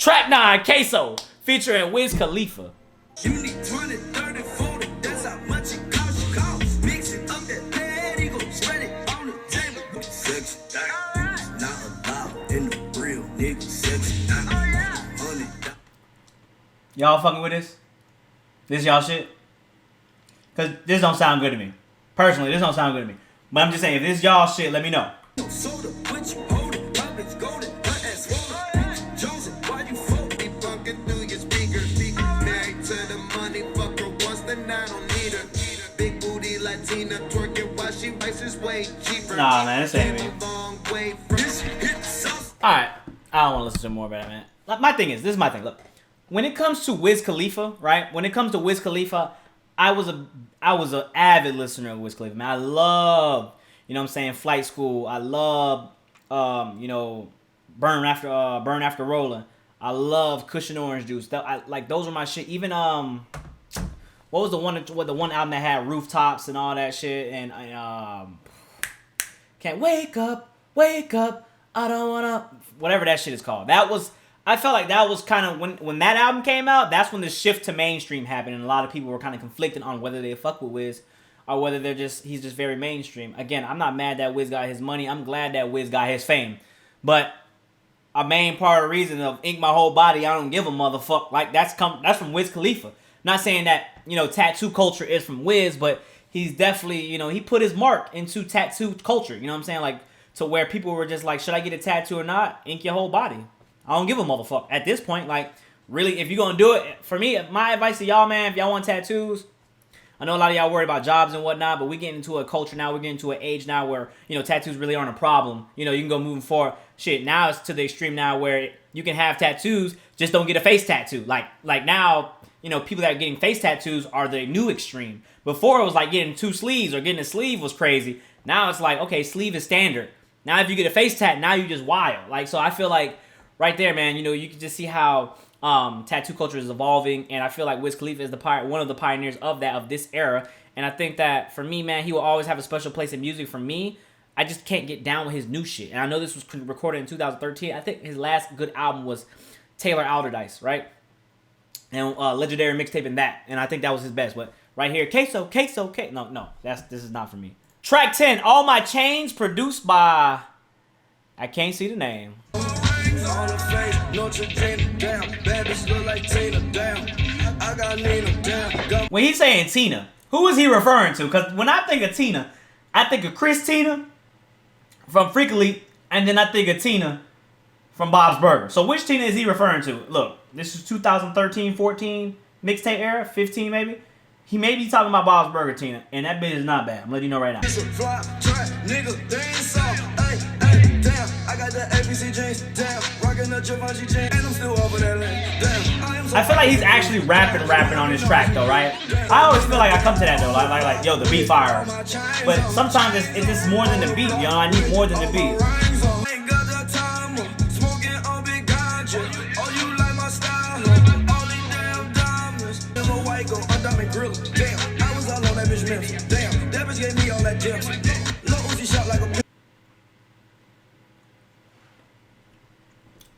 Track 9, Queso, featuring Wiz Khalifa. You need 20, 30, 40, that's how much it costs. Mix it up that bad eagle, spread it on the table. Sexy, not allowed in the real nigga sexy. Y'all fucking with this? This y'all shit? Cause this don't sound good to me. Personally, this don't sound good to me. But I'm just saying, if this y'all shit, let me know. Nah, man, this ain't me. Alright, I don't want to listen to more about it, man. My thing is, this is my thing. Look, when it comes to Wiz Khalifa, right? When it comes to Wiz Khalifa, I was an avid listener of Wiz Khalifa, man. I love, you know what I'm saying, Flight School. I love, you know, Burn After Rolling. I love Cushion Orange Juice. Like those were my shit. Even what was the one album that had Rooftops and all that shit, and Can't wake up, I don't wanna, whatever that shit is called. I felt like that was kind of when that album came out, that's when the shift to mainstream happened, and a lot of people were kind of conflicted on whether they fuck with Wiz or whether he's just very mainstream. Again, I'm not mad that Wiz got his money. I'm glad that Wiz got his fame. But a main part of the reason of Ink My Whole Body, I don't give a motherfucker, like that's from Wiz Khalifa. Not saying that, you know, tattoo culture is from Wiz, but he's definitely, you know, he put his mark into tattoo culture. You know what I'm saying? Like, to where people were just like, should I get a tattoo or not? Ink your whole body. I don't give a motherfucker. At this point, like, really, if you're going to do it, for me, my advice to y'all, man, if y'all want tattoos, I know a lot of y'all worried about jobs and whatnot, but we're getting into a culture now, we're getting into an age now where, you know, tattoos really aren't a problem. You know, you can go moving forward. Shit, now it's to the extreme now where you can have tattoos, just don't get a face tattoo. Like now, you know, people that are getting face tattoos are the new extreme. Before it was like getting 2 sleeves or getting a sleeve was crazy. Now it's like, okay, sleeve is standard. Now if you get a face tat, now you just wild. Like, so I feel like right there, man, you know, you can just see how tattoo culture is evolving, and I feel like Wiz Khalifa is one of the pioneers of this era. And I think that for me, man, he will always have a special place in music. For me, I just can't get down with his new shit. And I know this was recorded in 2013. I think his last good album was Taylor Alderdice, right? And legendary mixtape in that, and I think that was his best. But right here, Queso. No, this is not for me. Track 10, All My Chains, produced by, I can't see the name. When he's saying Tina, who is he referring to? Because when I think of Tina, I think of Christina from Freakily, and then I think of Tina from Bob's Burger. So which Tina is he referring to? Look, this is 2013, 14 mixtape era, 15 maybe. He may be talking about Bob's Burger Tina, and that bitch is not bad. I'm letting you know right now. I feel like he's actually rapping on this track though, right? I always feel like I come to that though, like yo, the beat fire. But sometimes it's just more than the beat, you know. I need more than the beat.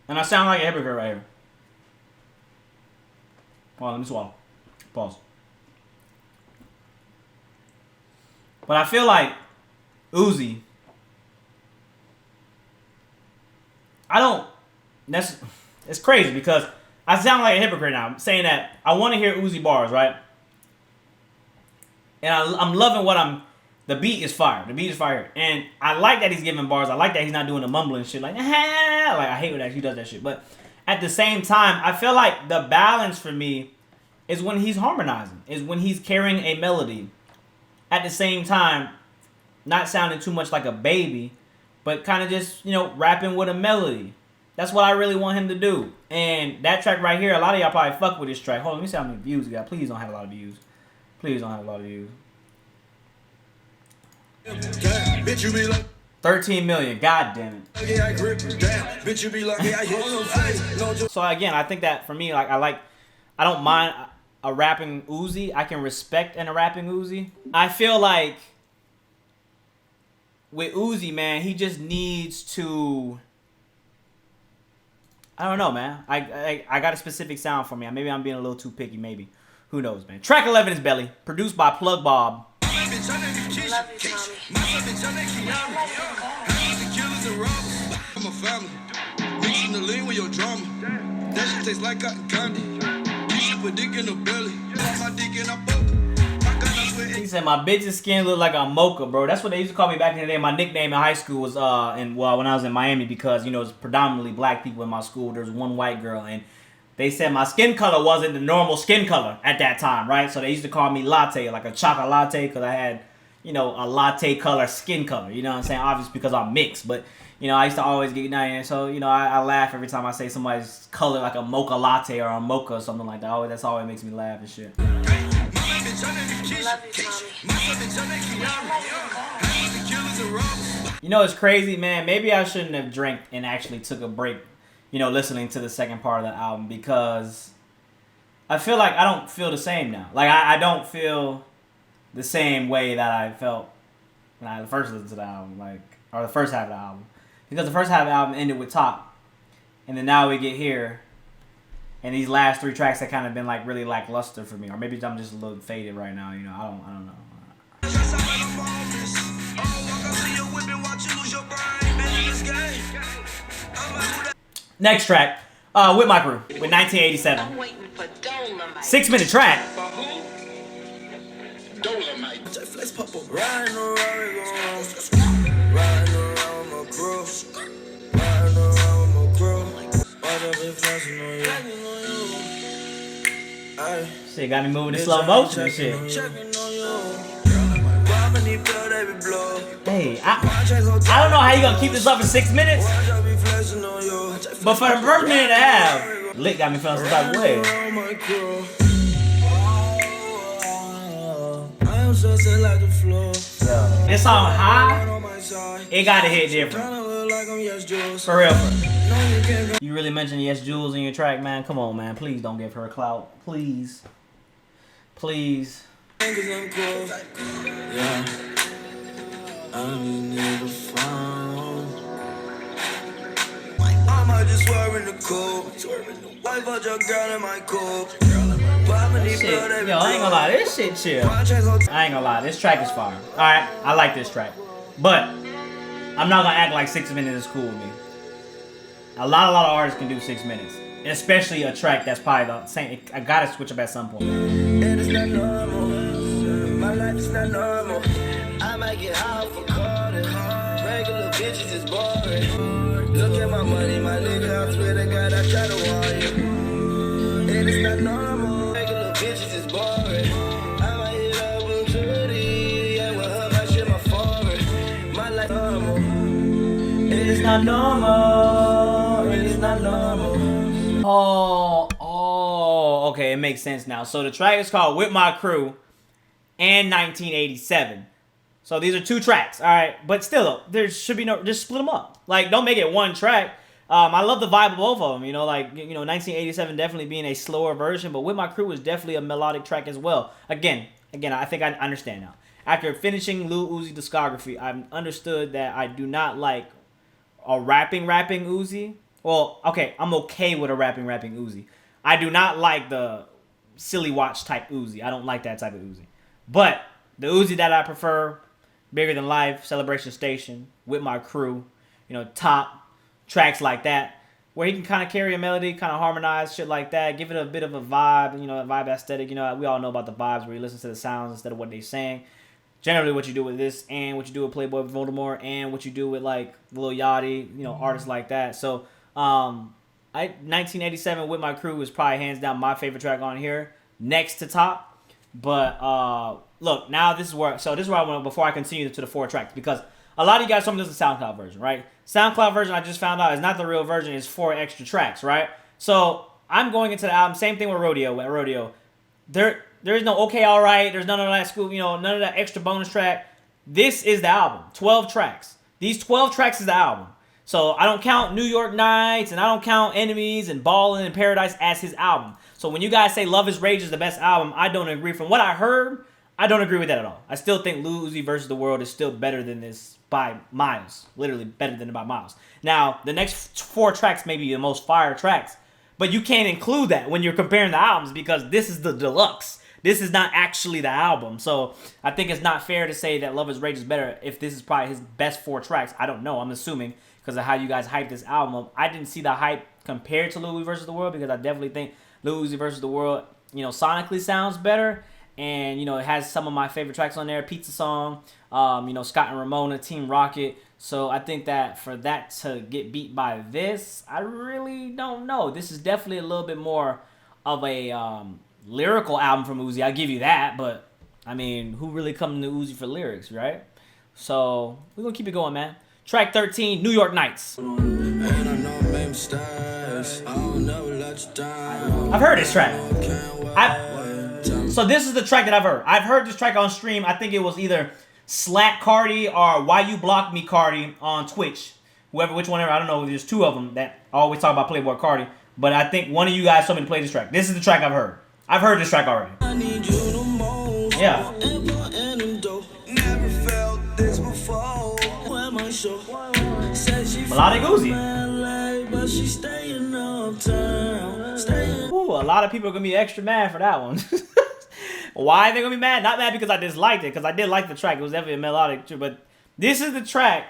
And I sound like a hypocrite right here. Hold on, let me swallow. Pause. But I feel like Uzi, it's crazy because I sound like a hypocrite now. I'm saying that I want to hear Uzi bars, right? And I'm loving the beat is fire. The beat is fire. And I like that he's giving bars. I like that he's not doing the mumbling shit like I hate when he does that shit. But at the same time, I feel like the balance for me is when he's harmonizing, is when he's carrying a melody. At the same time, not sounding too much like a baby, but kind of just, you know, rapping with a melody. That's what I really want him to do. And that track right here, a lot of y'all probably fuck with this track. Hold on, let me see how many views we got. Please don't have a lot of views. Please don't have a lot of views. 13 million. God damn it. So again, I think that for me, like I don't mind a rapping Uzi. I can respect a rapping Uzi. I feel like with Uzi, man, he just needs to I don't know, man. I got a specific sound for me. Maybe I'm being a little too picky. Maybe. Who knows, man. Track 11 is Belly, produced by Plug Bob. He said my bitch's skin look like a mocha, bro. That's what they used to call me back in the day. My nickname in high school was when I was in Miami, because you know it's predominantly black people in my school. There's one white girl, and they said my skin color wasn't the normal skin color at that time, right? So they used to call me latte, like a chocolate latte, because I had, you know, a latte color skin color. You know what I'm saying? Obviously because I'm mixed, but you know I used to always get down here. So you know I laugh every time I say somebody's color like a mocha latte or a mocha or something like that. Always, that's always makes me laugh and shit. You know, it's crazy, man. Maybe I shouldn't have drank and actually took a break, you know, listening to the second part of the album, because I feel like I don't feel the same now. Like, I don't feel the same way that I felt when I first listened to the album, like, or the first half of the album. Because the first half of the album ended with Top, and then now we get here, and these last three tracks have kind of been like really lackluster for me, or maybe I'm just a little faded right now. You know, I don't know. Next track, With My Crew, with 1987. 6-minute track. Shit got me moving in slow motion and shit. Hey, I don't know how you gonna keep this up in 6 minutes, but for the first minute and a half, Lick got me feeling some type of way. Yo, this song High, it gotta hit different. For real. You really mentioned Yes Jules in your track, man. Come on, man. Please don't give her a clout. Please. Please. Yeah. Shit. Yo, I ain't gonna lie. This shit chill. I ain't gonna lie. This track is fire. Alright, I like this track. But I'm not gonna act like 6 minutes is cool with me. A lot of artists can do 6 minutes. And especially a track that's probably the same. I gotta switch up at some point. And it's not normal. My life is not normal. I might get high for calling. Regular bitches is boring. Look at my money, my nigga. I swear to God, I try to warn you. And it's not normal. Regular bitches is boring. I might hit up with 30. And with her, I shit my foreign. My life normal. It is not normal. It is not normal. Oh, okay, it makes sense now. So the track is called With My Crew and 1987. So these are two tracks, all right? But still, there should be no, just split them up. Like, don't make it one track. I love the vibe of both of them, you know, like, you know, 1987 definitely being a slower version, but With My Crew is definitely a melodic track as well. Again, I think I understand now. After finishing Lil Uzi discography, I've understood that I do not like a rapping Uzi. Well, okay, I'm okay with a rapping Uzi. I do not like the silly watch type Uzi. I don't like that type of Uzi. But the Uzi that I prefer, Bigger Than Life, Celebration Station, With My Crew, you know, Top, tracks like that, where he can kind of carry a melody, kind of harmonize, shit like that, give it a bit of a vibe, you know, a vibe aesthetic. You know, we all know about the vibes where you listen to the sounds instead of what they're saying. Generally, what you do with this, and what you do with Playboy Voldemort, and what you do with, like, Lil Yachty, you know, artists like that. So, 1987 With My Crew is probably hands down my favorite track on here, next to Top. But look, now this is where I want before I continue to the 4 tracks, because a lot of you guys told me this is the SoundCloud version, right? SoundCloud version I just found out is not the real version. It's 4 extra tracks, right? So I'm going into the album, same thing with Rodeo. With Rodeo, there is no okay, all right. There's none of that school, you know, none of that extra bonus track. This is the album, 12 tracks. These 12 tracks is the album. So I don't count New York Nights, and I don't count Enemies and Ballin' in Paradise as his album. So when you guys say Luv Is Rage is the best album, I don't agree. From what I heard, I don't agree with that at all. I still think Lil Uzi versus the World is still better than this by miles. Literally better than it by miles. Now, the next 4 tracks may be the most fire tracks, but you can't include that when you're comparing the albums because this is the deluxe. This is not actually the album. So I think it's not fair to say that Luv Is Rage is better if this is probably his best 4 tracks. I don't know. I'm assuming because of how you guys hyped this album up. I didn't see the hype compared to Lil Uzi versus the World because I definitely think Lil Uzi versus the World, you know, sonically sounds better. And, you know, it has some of my favorite tracks on there. Pizza Song, you know, Scott and Ramona, Team Rocket. So I think that for that to get beat by this, I really don't know. This is definitely a little bit more of a lyrical album from Uzi. I'll give you that. But, I mean, who really comes to Uzi for lyrics, right? So we're going to keep it going, man. Track 13, New York Nights. I've heard this track. So this is the track that I've heard. I've heard this track on stream. I think it was either Slack Cardi or Why You Blocked Me Cardi on Twitch. Which one ever, I don't know. There's 2 of them that always talk about Playboy Cardi. But I think one of you guys told me to play this track. This is the track I've heard. I've heard this track already. Yeah. Melodic Uzi. Ooh, a lot of people are going to be extra mad for that one. Why are they going to be mad? Not mad because I disliked it, because I did like the track. It was definitely a melodic too. But this is the track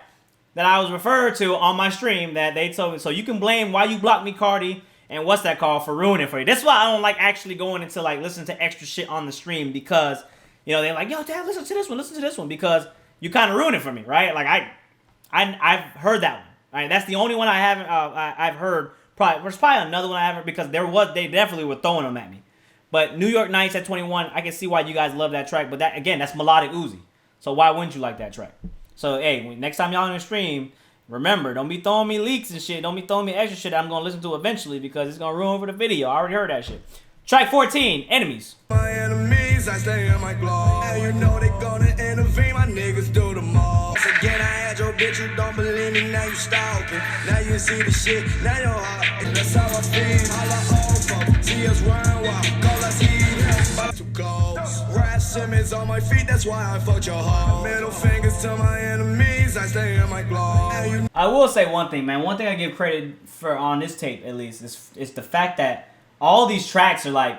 that I was referred to on my stream that they told me. So you can blame Why You Blocked Me Cardi and what's that called for ruining it for you. That's why I don't like actually going into like listening to extra shit on the stream because, you know, they're like, yo, Dad, listen to this one because you kind of ruin it for me, right? Like I've heard that one. Right? That's the only one I haven't. I've heard. There's probably another one I haven't because they definitely were throwing them at me. But New York Nights at 21, I can see why you guys love that track. But that again, that's melodic Uzi. So why wouldn't you like that track? So hey, next time y'all on the stream, remember, don't be throwing me leaks and shit. Don't be throwing me extra shit that I'm gonna listen to eventually because it's gonna ruin for the video. I already heard that shit. Track 14, Enemies. My enemies, I stay in my glow. And you know they gonna intervene, my niggas do the most. Again, I had your bitch, you don't believe me, now you stalking. Now you see the shit, now you're hot. And that's how I feel. All I owe for, see us run wild. Call us eat, to go. Rap Simmons on my feet, that's why I fucked your hoe. Middle fingers to my enemies, I stay in my glow. I will say one thing, man. One thing I give credit for on this tape, at least, is the fact that all these tracks are like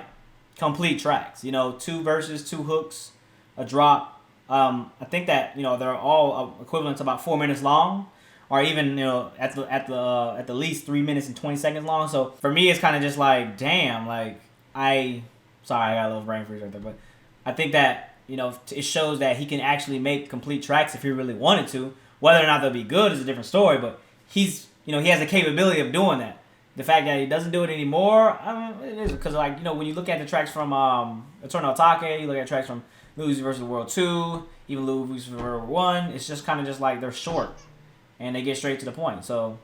complete tracks. You know, 2 verses, 2 hooks, a drop. I think that, you know, they're all equivalent to about 4 minutes long, or even, you know, at the least 3 minutes and 20 seconds long. So for me, it's kind of just like, damn, like sorry, I got a little brain freeze right there, but I think that, you know, it shows that he can actually make complete tracks if he really wanted to. Whether or not they'll be good is a different story, but he's, you know, he has the capability of doing that. The fact that he doesn't do it anymore, it is because, like, you know, when you look at the tracks from Eternal Atake, you look at tracks from Lil Uzi versus the World 2, even Lil Uzi versus the World 1, it's just kind of just like they're short and they get straight to the point. So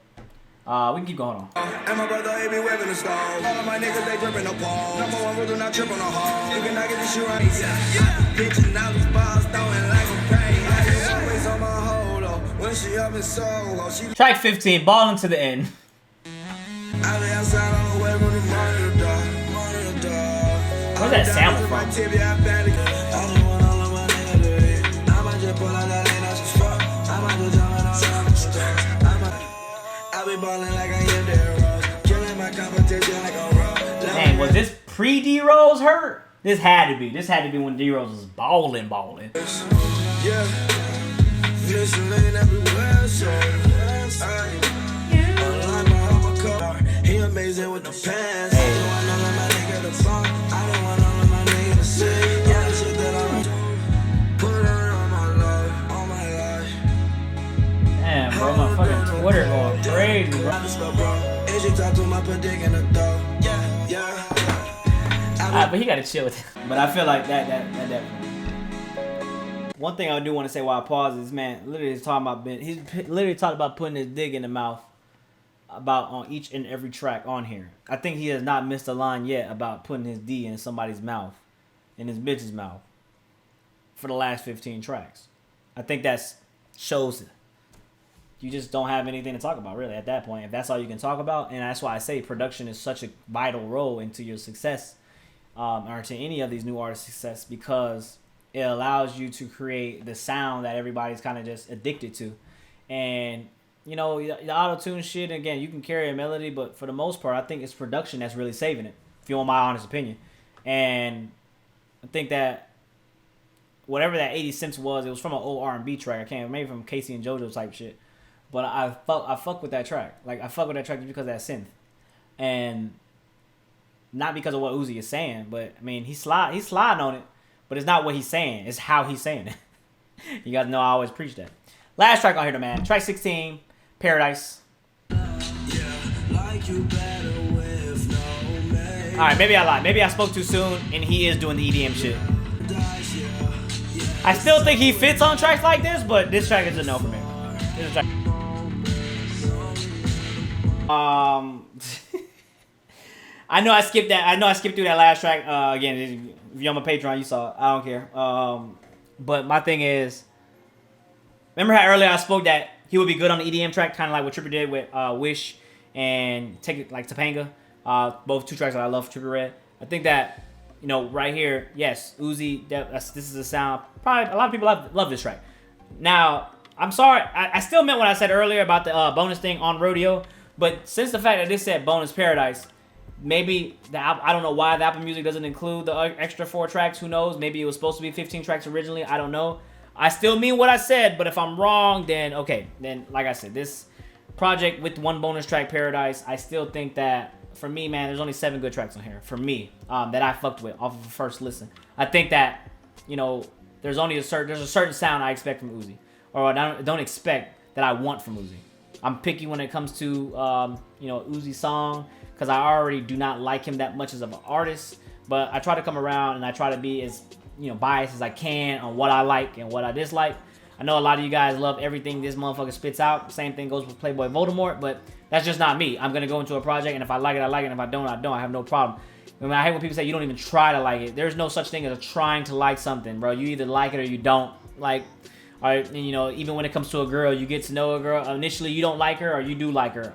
we can keep going on. And my brother, he be whipping the stove. All of my niggas, they dripping the pole. Number 1 rule, do not trip on the hole. You cannot get this shit right. Yeah. Bitching out these bars, throwing like a pain. I always on my hold up. When she up in Soho, she... Track 15, balling to the end. I be outside on the way from the monitor. Where's that sample from? Dang, was this pre D-Rose hurt? This had to be. This had to be when D-Rose was balling. Yeah. He amazing with the pants. I don't want none of my nigga to fall. I don't want none of my nigga to say. Yeah, the shit that I put it on my life, on my life. Damn, bro, my fucking Twitter going crazy, bro. And she talk to my dick in the door. Yeah. But he gotta chill with it. But I feel like that definitely. One thing I do want to say while I pause is, man, literally talking about he's literally talking about putting his dick in the mouth. About on each and every track on here. I think he has not missed a line yet about putting his D in somebody's mouth, in his bitch's mouth, for the last 15 tracks. I think that shows it. You just don't have anything to talk about, really, at that point, if that's all you can talk about. And that's why I say production is such a vital role into your success, or to any of these new artists' success, because it allows you to create the sound that everybody's kind of just addicted to. And, you know, the auto-tune shit, again, you can carry a melody, but for the most part, I think it's production that's really saving it, if you want my honest opinion. And I think that whatever that 80 Cents was, it was from an old R&B track. I can't, maybe from Casey and JoJo type shit. But I fuck with that track. Like, I fuck with that track just because of that synth. And not because of what Uzi is saying, but, I mean, he's sliding on it, but it's not what he's saying. It's how he's saying it. You guys know I always preach that. Last track on here, man. Track 16, Paradise. Alright, maybe I lied. Maybe I spoke too soon, and he is doing the EDM shit. I still think he fits on tracks like this, but this track is a no for me. This track. I know I skipped that. I know I skipped through that last track. Again, if you're on my Patreon, you saw it. I don't care. But my thing is, remember how earlier I spoke that he would be good on the EDM track, kind of like what Trippie did with Wish and Take It like Topanga. Both two tracks that I love, Trippie Redd. I think that, you know, right here, yes, Uzi, this is a sound. Probably a lot of people love this track. Now, I'm sorry, I still meant what I said earlier about the bonus thing on Rodeo, but since the fact that this said Bonus Paradise, maybe I don't know why the Apple Music doesn't include the extra 4 tracks. Who knows? Maybe it was supposed to be 15 tracks originally. I don't know. I still mean what I said, but if I'm wrong, then okay. Then, like I said, this project with one bonus track, Paradise, I still think that, for me, man, there's only 7 good tracks on here, for me, that I fucked with off of the first listen. I think that, you know, there's a certain sound I expect from Uzi, or I don't expect that I want from Uzi. I'm picky when it comes to, you know, Uzi song, because I already do not like him that much as an artist, but I try to come around and I try to be as, you know, biased as I can on what I like and what I dislike. I know a lot of you guys love everything this motherfucker spits out. Same thing goes with Playboy Voldemort, but that's just not me. I'm going to go into a project, and if I like it, I like it, and if I don't, I don't. I have no problem. I mean, I hate when people say you don't even try to like it. There's no such thing as trying to like something, bro. You either like it or you don't. Like, all right, and, you know, even when it comes to a girl, you get to know a girl. Initially, you don't like her or you do like her.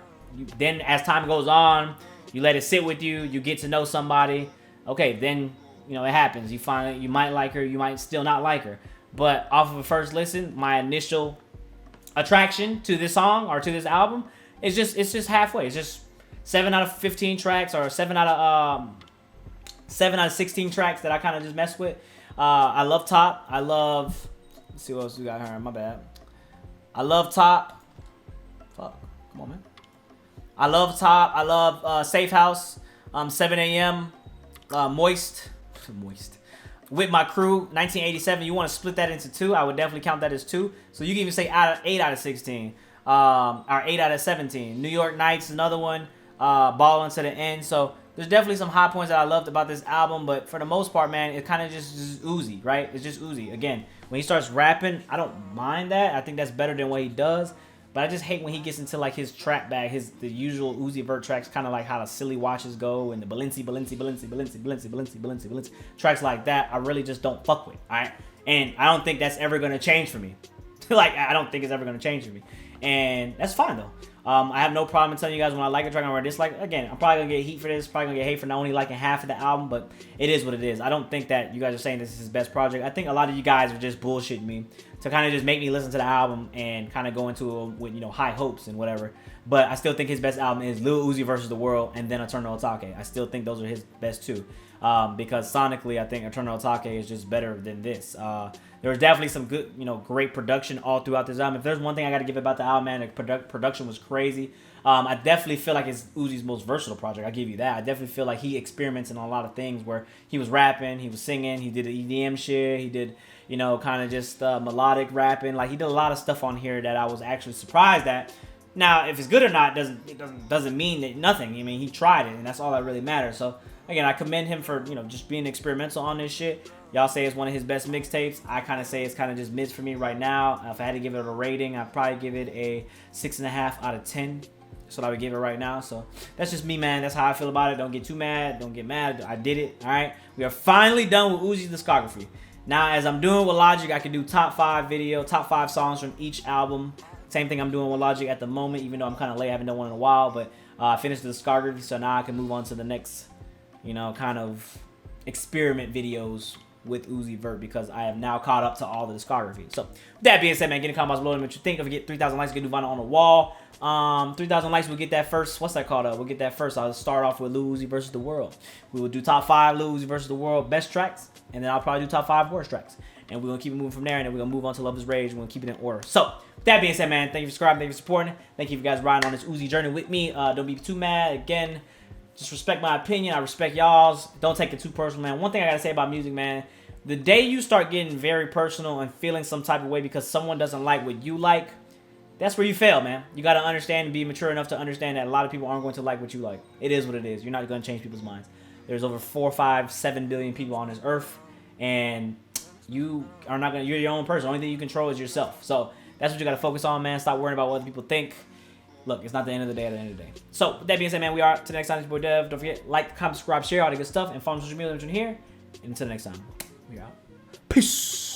Then as time goes on, you let it sit with you. You get to know somebody. Okay, then, you know, it happens. You find you might like her. You might still not like her. But off of a first listen, my initial attraction to this song or to this album is just halfway. It's just 7 out of 15 tracks, or 7 out of 16 tracks that I kind of just mess with. I love Top. I love. Let's see what else we got here. My bad. I love Top. Fuck. Come on, man. I love Top. I love Safe House. 7 a.m. Moist. With My Crew, 1987. You want to split that into 2? I would definitely count that as 2. So you can even say 8 out of 16. Or 8 out of 17. New York Nights, another one. Ballin' to the End. So there's definitely some high points that I loved about this album. But for the most part, man, it kind of just Uzi, right? It's just Uzi. Again, when he starts rapping, I don't mind that. I think that's better than what he does. But I just hate when he gets into like his trap bag, the usual Uzi Vert tracks, kind of like how the Silly Watches go and the Balenci tracks like that. I really just don't fuck with, all right? And I don't think that's ever going to change for me. Like, I don't think it's ever going to change for me. And that's fine, though. I have no problem in telling you guys when I like a track and when I dislike it. Again, I'm probably going to get heat for this, probably going to get hate for not only liking half of the album, but it is what it is. I don't think that you guys are saying this is his best project. I think a lot of you guys are just bullshitting me to kind of just make me listen to the album and kind of go into it with, you know, high hopes and whatever. But I still think his best album is Lil Uzi vs. The World and then Eternal Atake. I still think those are his best 2. Because sonically, I think Eternal Atake is just better than this. There was definitely some good, you know, great production all throughout this album. If there's one thing I got to give about the album, man, the production was crazy. I definitely feel like it's Uzi's most versatile project. I give you that. I definitely feel like he experiments in a lot of things where he was rapping, he was singing, he did the EDM shit, he did, you know, kind of just melodic rapping. Like, he did a lot of stuff on here that I was actually surprised at. Now, if it's good or not, doesn't mean that nothing. I mean, he tried it, and that's all that really matters. So, again, I commend him for, you know, just being experimental on this shit. Y'all say it's one of his best mixtapes. I kind of say it's kind of just mids for me right now. If I had to give it a rating, I'd probably give it a 6.5 out of 10. That's what I would give it right now. So that's just me, man. That's how I feel about it. Don't get too mad. Don't get mad. I did it. All right. We are finally done with Uzi's discography. Now, as I'm doing with Logic, I can do top 5 songs from each album. Same thing I'm doing with Logic at the moment, even though I'm kind of late. I haven't done one in a while, but I finished the discography, so now I can move on to the next, you know, kind of experiment videos with Uzi Vert because I have now caught up to all the discography. So, with that being said, man, get in the comments below what you think. If we get 3,000 likes, get new vinyl on the wall. 3,000 likes, we'll get that first. What's that called? We'll get that first. I'll start off with Lil Uzi versus the World. We will do top 5 Lil Uzi versus the World best tracks, and then I'll probably do top 5 worst tracks. And we're gonna keep it moving from there, and then we're gonna move on to Luv Is Rage. We're gonna keep it in order. So, with that being said, man, thank you for subscribing, thank you for supporting. Thank you for guys riding on this Uzi journey with me. Don't be too mad. Again, just respect my opinion. I respect y'all's. Don't take it too personal, man. One thing I gotta say about music, man. The day you start getting very personal and feeling some type of way because someone doesn't like what you like, that's where you fail, man. You got to understand and be mature enough to understand that a lot of people aren't going to like what you like. It is what it is. You're not going to change people's minds. There's over 4, 5, 7 billion people on this earth, and you are not going to, you're your own person. The only thing you control is yourself. So that's what you got to focus on, man. Stop worrying about what other people think. Look, it's not the end of the day at the end of the day. So with that being said, man, we are to the next time. It's your boy Dev. Don't forget, like, comment, subscribe, share, all the good stuff, and follow me on social media here. And until next time, we are out. Peace.